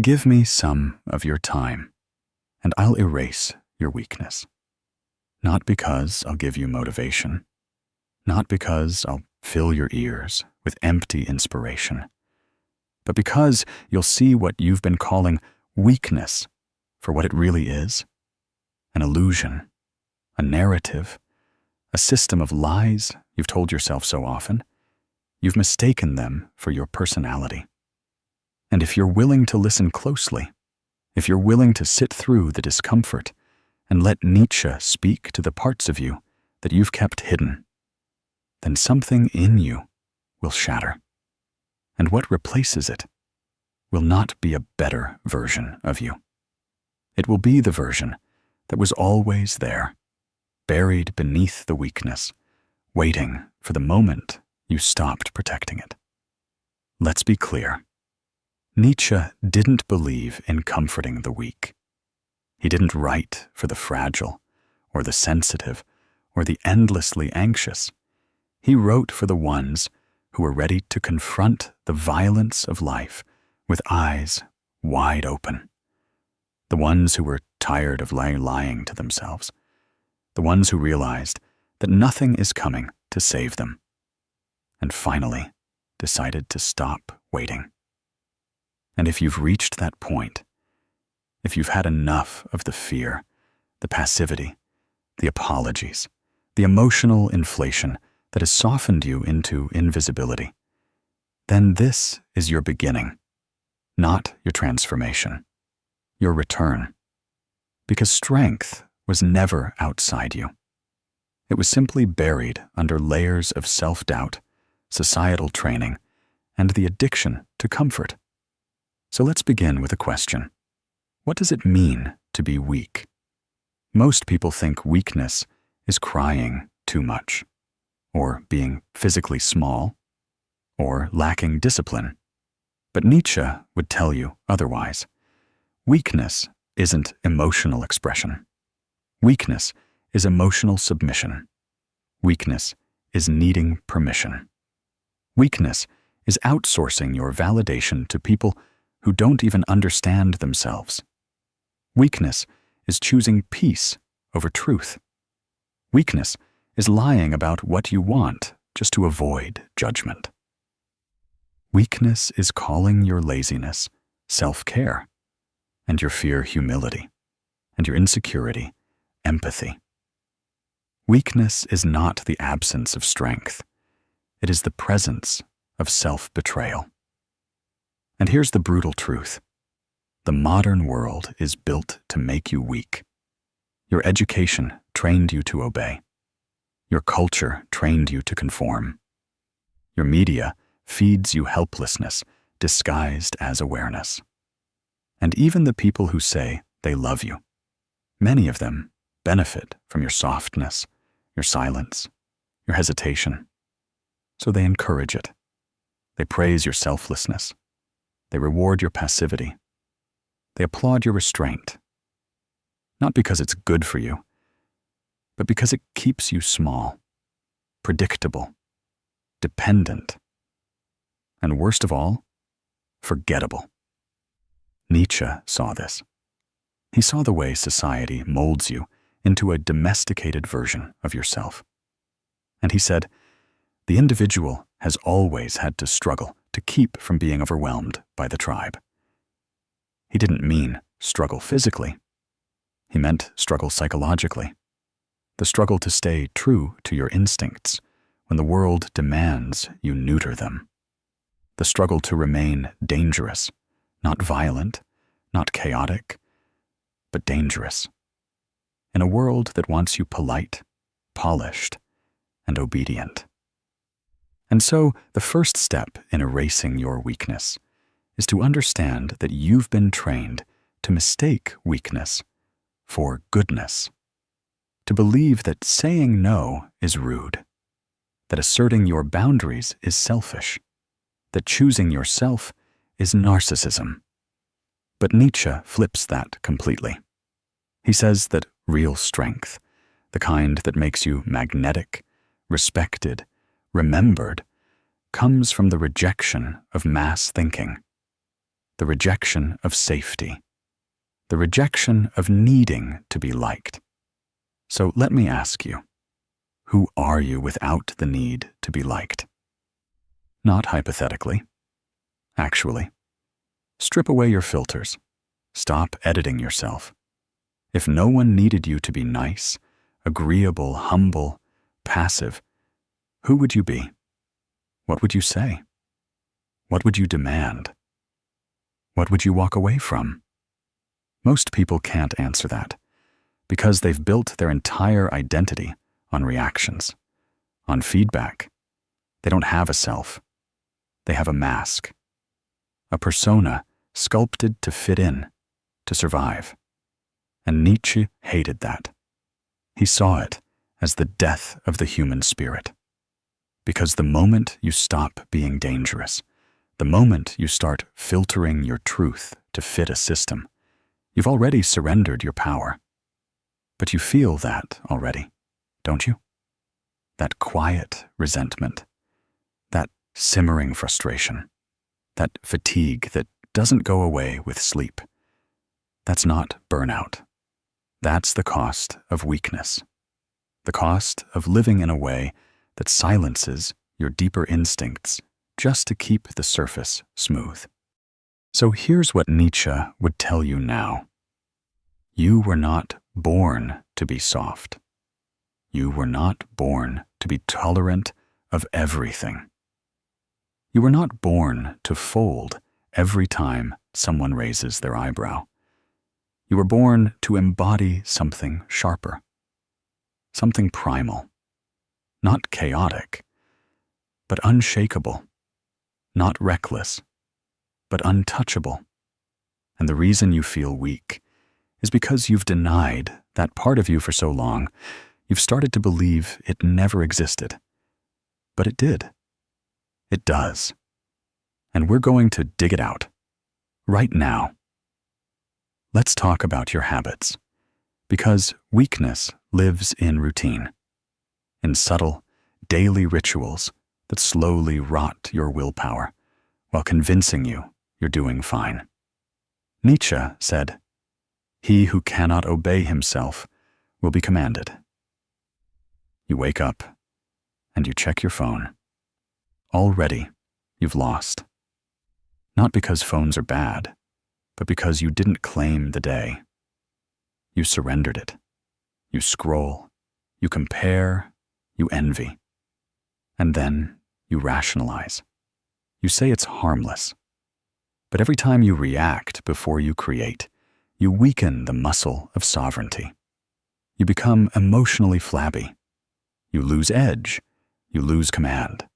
Give me some of your time, and I'll erase your weakness. Not because I'll give you motivation, not because I'll fill your ears with empty inspiration, but because you'll see what you've been calling weakness for what it really is: an illusion, a narrative, a system of lies you've told yourself so often. You've mistaken them for your personality. And if you're willing to listen closely, if you're willing to sit through the discomfort and let Nietzsche speak to the parts of you that you've kept hidden, then something in you will shatter. And what replaces it will not be a better version of you. It will be the version that was always there, buried beneath the weakness, waiting for the moment you stopped protecting it. Let's be clear. Nietzsche didn't believe in comforting the weak. He didn't write for the fragile, or the sensitive, or the endlessly anxious. He wrote for the ones who were ready to confront the violence of life with eyes wide open. The ones who were tired of lying to themselves. The ones who realized that nothing is coming to save them. And finally decided to stop waiting. And if you've reached that point, if you've had enough of the fear, the passivity, the apologies, the emotional inflation that has softened you into invisibility, then this is your beginning, not your transformation, your return. Because strength was never outside you. It was simply buried under layers of self-doubt, societal training, and the addiction to comfort. So let's begin with a question. What does it mean to be weak? Most people think weakness is crying too much, or being physically small, or lacking discipline. But Nietzsche would tell you otherwise. Weakness isn't emotional expression. Weakness is emotional submission. Weakness is needing permission. Weakness is outsourcing your validation to people who don't even understand themselves. Weakness is choosing peace over truth. Weakness is lying about what you want just to avoid judgment. Weakness is calling your laziness self-care, and your fear humility, and your insecurity empathy. Weakness is not the absence of strength. It is the presence of self-betrayal. And here's the brutal truth. The modern world is built to make you weak. Your education trained you to obey. Your culture trained you to conform. Your media feeds you helplessness disguised as awareness. And even the people who say they love you, many of them benefit from your softness, your silence, your hesitation. So they encourage it. They praise your selflessness. They reward your passivity. They applaud your restraint. Not because it's good for you, but because it keeps you small, predictable, dependent, and worst of all, forgettable. Nietzsche saw this. He saw the way society molds you into a domesticated version of yourself. And he said, the individual has always had to struggle to keep from being overwhelmed by the tribe. He didn't mean struggle physically. He meant struggle psychologically. The struggle to stay true to your instincts when the world demands you neuter them. The struggle to remain dangerous, not violent, not chaotic, but dangerous. In a world that wants you polite, polished, and obedient. And so, the first step in erasing your weakness is to understand that you've been trained to mistake weakness for goodness. To believe that saying no is rude, that asserting your boundaries is selfish, that choosing yourself is narcissism. But Nietzsche flips that completely. He says that real strength, the kind that makes you magnetic, respected, remembered, comes from the rejection of mass thinking. the rejection of safety, the rejection of needing to be liked. So let me ask you, who are you without the need to be liked? Not hypothetically. Actually. Strip away your filters. Stop editing yourself. If no one needed you to be nice, agreeable, humble, passive, who would you be? What would you say? What would you demand? What would you walk away from? Most people can't answer that because they've built their entire identity on reactions, on feedback. They don't have a self. They have a mask, a persona sculpted to fit in, to survive. And Nietzsche hated that. He saw it as the death of the human spirit. Because the moment you stop being dangerous, the moment you start filtering your truth to fit a system, you've already surrendered your power. But you feel that already, don't you? That quiet resentment, that simmering frustration, that fatigue that doesn't go away with sleep. That's not burnout. That's the cost of weakness. The cost of living in a way that silences your deeper instincts just to keep the surface smooth. So here's what Nietzsche would tell you now. You were not born to be soft. You were not born to be tolerant of everything. You were not born to fold every time someone raises their eyebrow. You were born to embody something sharper, something primal, not chaotic, but unshakable, not reckless, but untouchable. And the reason you feel weak is because you've denied that part of you for so long, you've started to believe it never existed. But it did. It does. And we're going to dig it out, right now. Let's talk about your habits, because weakness lives in routine, in subtle, daily rituals that slowly rot your willpower while convincing you you're doing fine. Nietzsche said, "He who cannot obey himself will be commanded." You wake up and you check your phone. Already, you've lost. Not because phones are bad, but because you didn't claim the day. You surrendered it. You scroll, you compare, you envy. And then you rationalize. You say it's harmless. But every time you react before you create, you weaken the muscle of sovereignty. You become emotionally flabby. You lose edge. You lose command.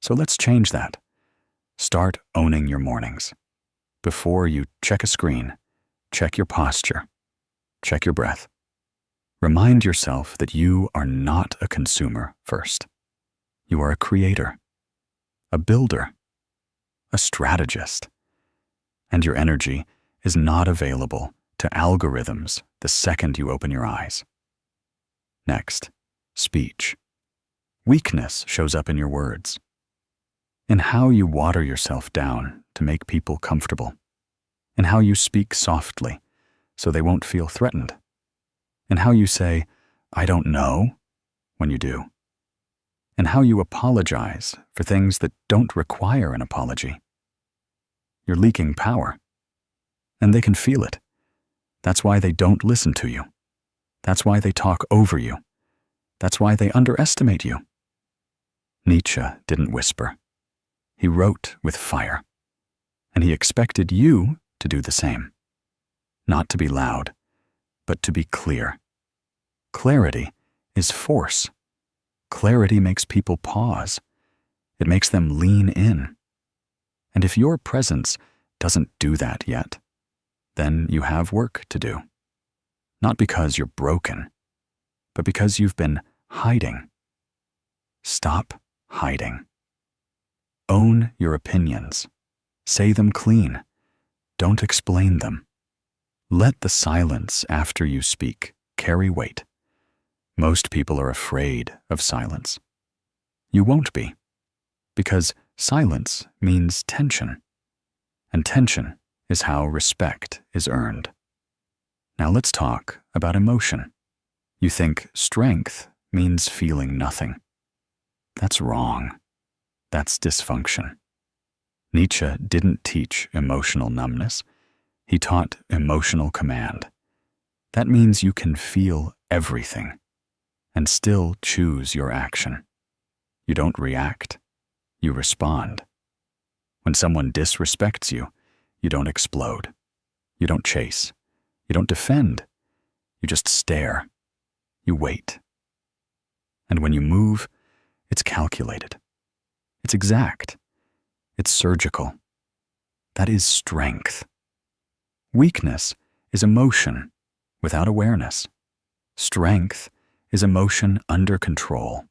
So let's change that. Start owning your mornings. Before you check a screen, check your posture. Check your breath. Remind yourself that you are not a consumer first. You are a creator, a builder, a strategist. And your energy is not available to algorithms the second you open your eyes. Next, speech. Weakness shows up in your words, in how you water yourself down to make people comfortable, in how you speak softly so they won't feel threatened, in how you say, "I don't know," when you do, and how you apologize for things that don't require an apology. You're leaking power, and they can feel it. That's why they don't listen to you. That's why they talk over you. That's why they underestimate you. Nietzsche didn't whisper. He wrote with fire, and he expected you to do the same. Not to be loud, but to be clear. Clarity is force. Clarity makes people pause. It makes them lean in. And if your presence doesn't do that yet, then you have work to do. Not because you're broken, but because you've been hiding. Stop hiding. Own your opinions. Say them clean. Don't explain them. Let the silence after you speak carry weight. Most people are afraid of silence. You won't be, because silence means tension. And tension is how respect is earned. Now let's talk about emotion. You think strength means feeling nothing. That's wrong. That's dysfunction. Nietzsche didn't teach emotional numbness. He taught emotional command. That means you can feel everything and still choose your action. You don't react. You respond. When someone disrespects you, you don't explode. You don't chase. You don't defend. You just stare. You wait. And when you move, it's calculated. It's exact. It's surgical. That is strength. Weakness is emotion without awareness. Strength is emotion under control.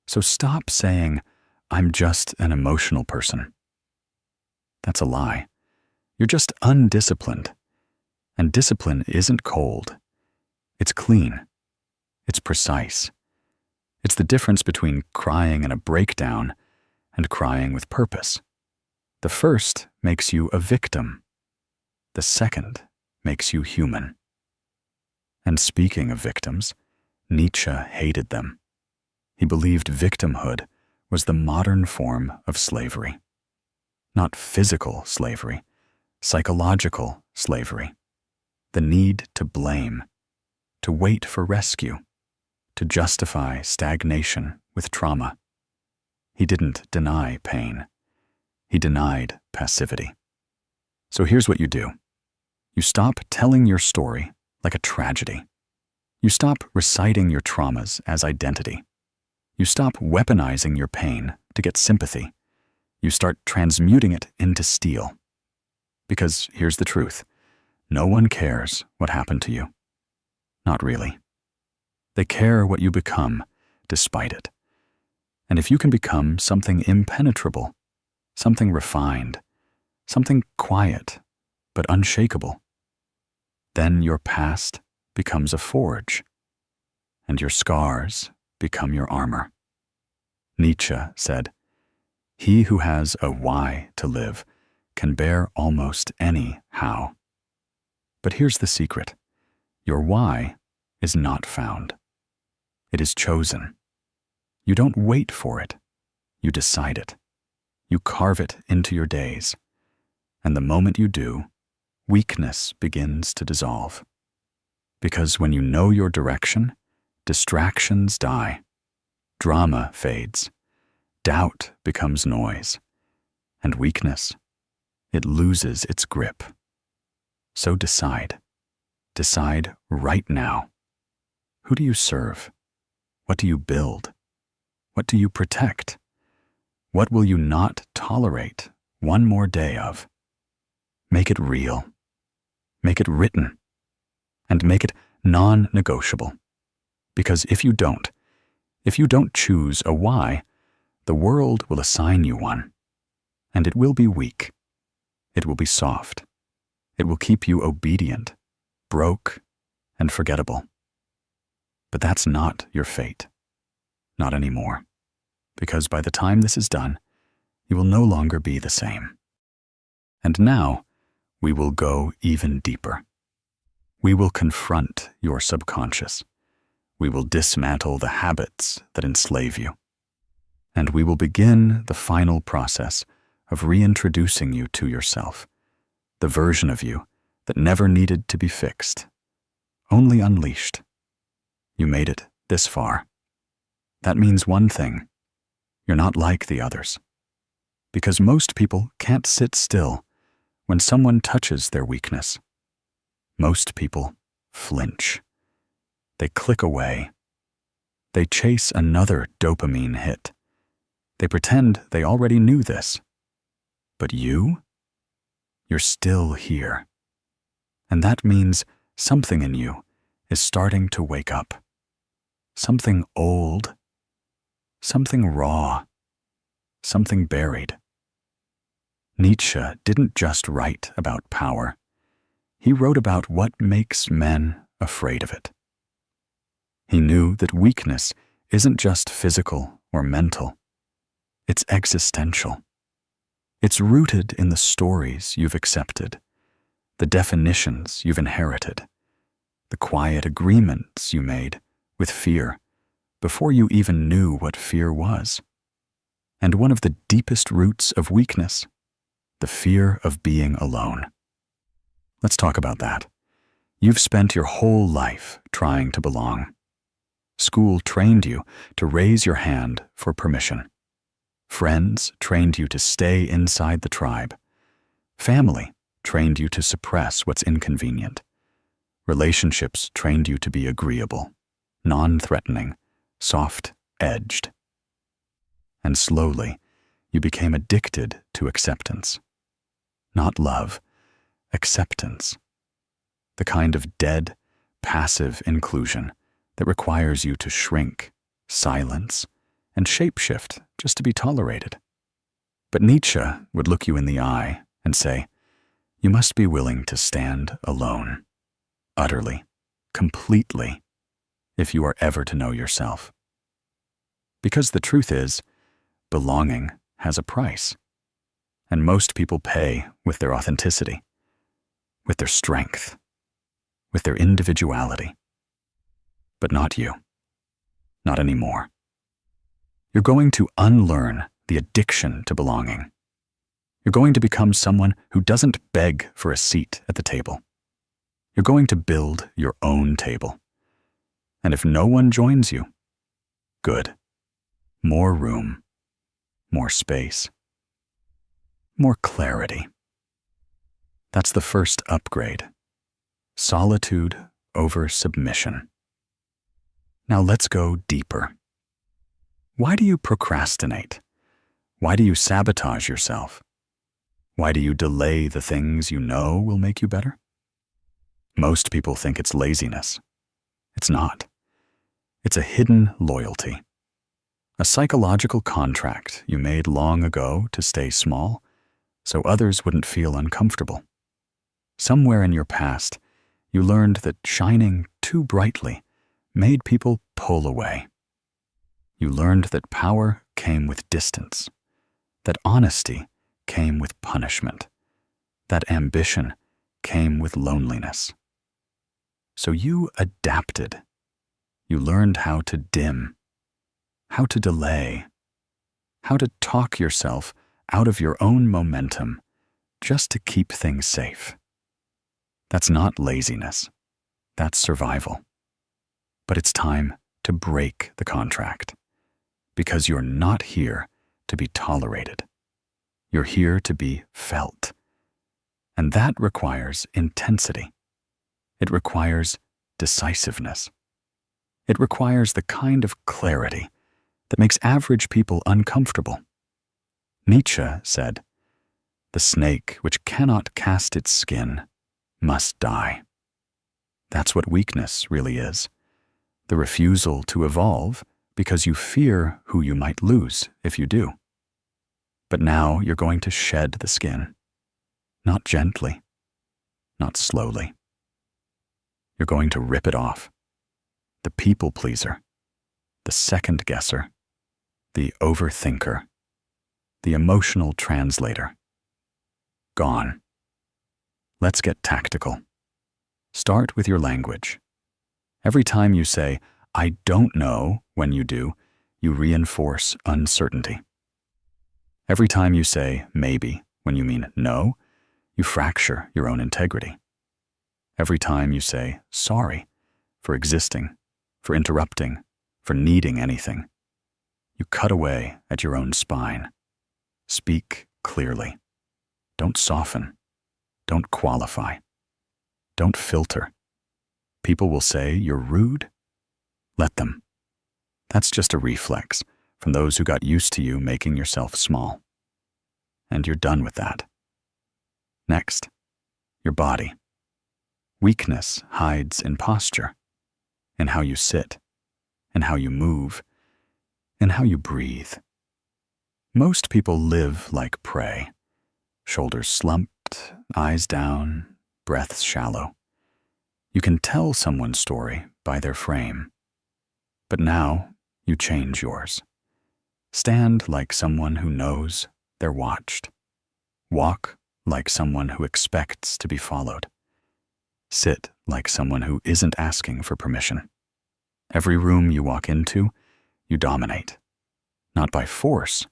So stop saying, "I'm just an emotional person." That's a lie. You're just undisciplined. And discipline isn't cold. It's clean. It's precise. It's the difference between crying in a breakdown and crying with purpose. The first makes you a victim. The second makes you human. And speaking of victims, Nietzsche hated them. He believed victimhood was the modern form of slavery. Not physical slavery, psychological slavery. The need to blame, to wait for rescue, to justify stagnation with trauma. He didn't deny pain. He denied passivity. So here's what you do. You stop telling your story like a tragedy. You stop reciting your traumas as identity. You stop weaponizing your pain to get sympathy. You start transmuting it into steel. Because here's the truth. No one cares what happened to you. Not really. They care what you become despite it. And if you can become something impenetrable, something refined, something quiet but unshakable, then your past becomes a forge, and your scars become your armor. Nietzsche said, "He who has a why to live can bear almost any how." But here's the secret. Your why is not found. It is chosen. You don't wait for it. You decide it. You carve it into your days. And the moment you do, weakness begins to dissolve. Because when you know your direction, distractions die. Drama fades. Doubt becomes noise. And weakness, it loses its grip. So decide. Decide right now. Who do you serve? What do you build? What do you protect? What will you not tolerate one more day of? Make it real. Make it written. And make it non-negotiable. Because if you don't choose a why, the world will assign you one. And it will be weak. It will be soft. It will keep you obedient, broke, and forgettable. But that's not your fate. Not anymore. Because by the time this is done, you will no longer be the same. And now, we will go even deeper. We will confront your subconscious. We will dismantle the habits that enslave you. And we will begin the final process of reintroducing you to yourself, the version of you that never needed to be fixed, only unleashed. You made it this far. That means one thing. You're not like the others. Because most people can't sit still when someone touches their weakness. Most people flinch. They click away. They chase another dopamine hit. They pretend they already knew this. But you're still here. And that means something in you is starting to wake up. Something old. Something raw. Something buried. Nietzsche didn't just write about power. He wrote about what makes men afraid of it. He knew that weakness isn't just physical or mental. It's existential. It's rooted in the stories you've accepted, the definitions you've inherited, the quiet agreements you made with fear before you even knew what fear was. And one of the deepest roots of weakness, the fear of being alone. Let's talk about that. You've spent your whole life trying to belong. School trained you to raise your hand for permission. Friends trained you to stay inside the tribe. Family trained you to suppress what's inconvenient. Relationships trained you to be agreeable, non-threatening, soft-edged. And slowly, you became addicted to acceptance. Not love, acceptance. The kind of dead, passive inclusion that requires you to shrink, silence, and shapeshift just to be tolerated. But Nietzsche would look you in the eye and say, you must be willing to stand alone, utterly, completely, if you are ever to know yourself. Because the truth is, belonging has a price, and most people pay with their authenticity, with their strength, with their individuality. But not you. Not anymore. You're going to unlearn the addiction to belonging. You're going to become someone who doesn't beg for a seat at the table. You're going to build your own table. And if no one joins you, good. More room, more space, more clarity. That's the first upgrade. Solitude over submission. Now let's go deeper. Why do you procrastinate? Why do you sabotage yourself? Why do you delay the things you know will make you better? Most people think it's laziness. It's not. It's a hidden loyalty. A psychological contract you made long ago to stay small, so others wouldn't feel uncomfortable. Somewhere in your past, you learned that shining too brightly made people pull away. You learned that power came with distance, that honesty came with punishment, that ambition came with loneliness. So you adapted. You learned how to dim, how to delay, how to talk yourself out of your own momentum just to keep things safe. That's not laziness. That's survival. But it's time to break the contract, because you're not here to be tolerated. You're here to be felt. And that requires intensity. It requires decisiveness. It requires the kind of clarity that makes average people uncomfortable. Nietzsche said, "The snake which cannot cast its skin must die." That's what weakness really is. The refusal to evolve because you fear who you might lose if you do. But now you're going to shed the skin. Not gently, not slowly. You're going to rip it off. The people pleaser, the second guesser, the overthinker, the emotional translator. Gone. Let's get tactical. Start with your language. Every time you say, "I don't know," when you do, you reinforce uncertainty. Every time you say maybe when you mean no, you fracture your own integrity. Every time you say sorry for existing, for interrupting, for needing anything, you cut away at your own spine. Speak clearly. Don't soften. Don't qualify. Don't filter. People will say you're rude. Let them. That's just a reflex from those who got used to you making yourself small. And you're done with that. Next, your body. Weakness hides in posture, in how you sit, in how you move, in how you breathe. Most people live like prey, shoulders slumped, eyes down, breaths shallow. You can tell someone's story by their frame. But now you change yours. Stand like someone who knows they're watched. Walk like someone who expects to be followed. Sit like someone who isn't asking for permission. Every room you walk into, you dominate. Not by force,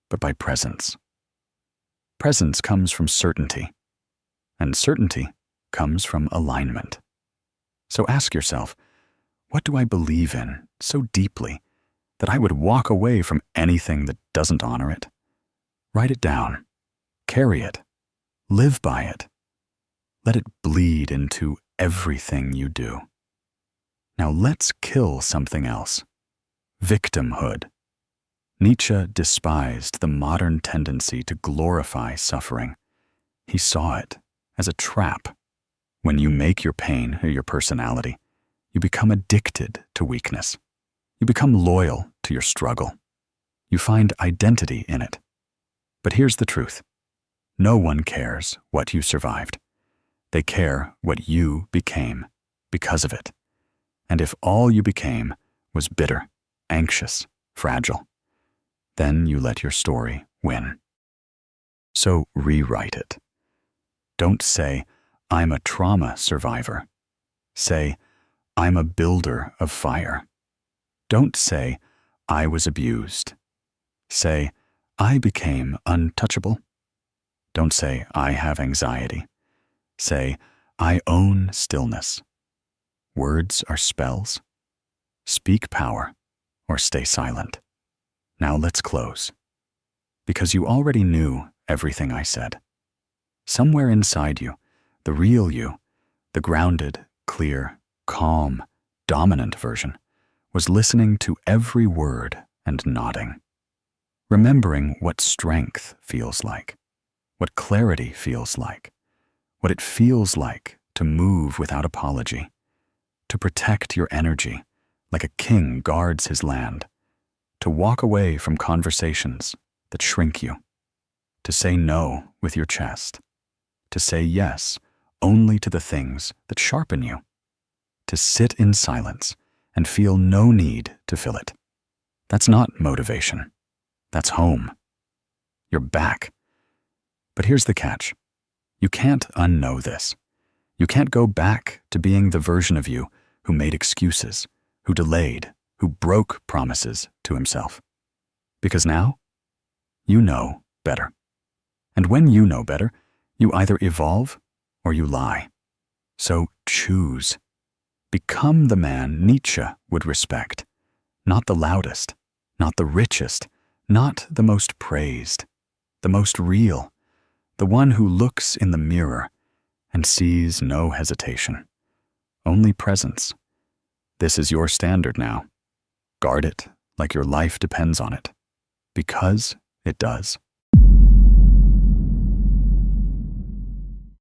but by presence. Presence comes from certainty, and certainty comes from alignment. So ask yourself, what do I believe in so deeply that I would walk away from anything that doesn't honor it? Write it down, carry it, live by it. Let it bleed into everything you do. Now let's kill something else. Victimhood. Nietzsche despised the modern tendency to glorify suffering. He saw it as a trap. When you make your pain your personality, you become addicted to weakness. You become loyal to your struggle. You find identity in it. But here's the truth. No one cares what you survived. They care what you became because of it. And if all you became was bitter, anxious, fragile, then you let your story win. So rewrite it. Don't say, I'm a trauma survivor. Say, I'm a builder of fire. Don't say, I was abused. Say, I became untouchable. Don't say, I have anxiety. Say, I own stillness. Words are spells. Speak power or stay silent. Now let's close. Because you already knew everything I said. Somewhere inside you, the real you, the grounded, clear, calm, dominant version, was listening to every word and nodding. Remembering what strength feels like, what clarity feels like, what it feels like to move without apology, to protect your energy like a king guards his land, to walk away from conversations that shrink you, to say no with your chest, to say yes only to the things that sharpen you, to sit in silence and feel no need to fill it. That's not motivation. That's home. You're back. But here's the catch. You can't unknow this. You can't go back to being the version of you who made excuses, who delayed, who broke promises to himself. Because now, you know better. And when you know better, you either evolve or you lie. So choose. Become the man Nietzsche would respect. Not the loudest, not the richest, not the most praised, the most real, the one who looks in the mirror and sees no hesitation, only presence. This is your standard now. Guard it like your life depends on it, because it does.